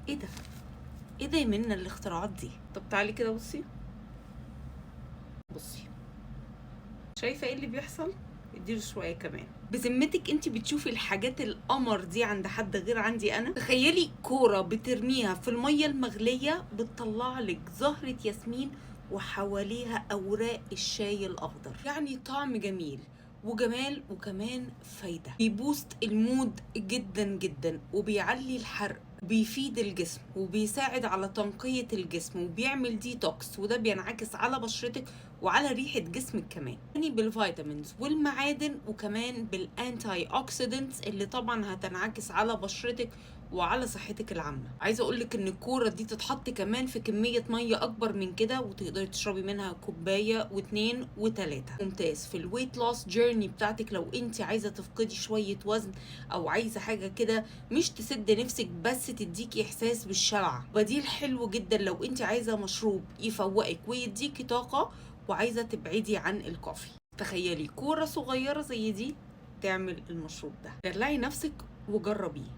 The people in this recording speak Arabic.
ايه ده؟ ايه ده يا منى الاختراعات دي؟ طب تعالي كده بصي. بصي، شايفه ايه اللي بيحصل؟ اديله شويه كمان. بذمتك انت بتشوفي الحاجات القمر دي عند حد غير عندي انا؟ تخيلي كوره بترميها في الميه المغليه بتطلع لك زهره ياسمين وحواليها اوراق الشاي الاخضر، يعني طعم جميل وجمال وكمان فايدة. بيبوست المود جدا جدا وبيعلي الحرق، بيفيد الجسم وبيساعد على تنقية الجسم وبيعمل ديتوكس، وده بينعكس على بشرتك وعلى ريحة جسمك كمان، يعني بالفيتامينز والمعادن وكمان بالانتي اوكسيدنتس اللي طبعا هتنعكس على بشرتك وعلى صحتك العامة. عايزة اقولك ان الكورة دي تتحط كمان في كمية مية اكبر من كده وتقدري تشربي منها كوباية واتنين وتلاتة. ممتاز في الويت لوس جيرني بتاعتك، لو انت عايزة تفقدي شوية وزن او عايزة حاجة كده مش تسد نفسك بس تديكي احساس بالشبع. بديل حلو جدا لو انت عايزة مشروب يفوقك ويديكي طاقة وعايزة تبعدي عن الكوفي. تخيلي كورة صغيرة زي دي تعمل المشروب ده. دلعي نفسك وجربيه.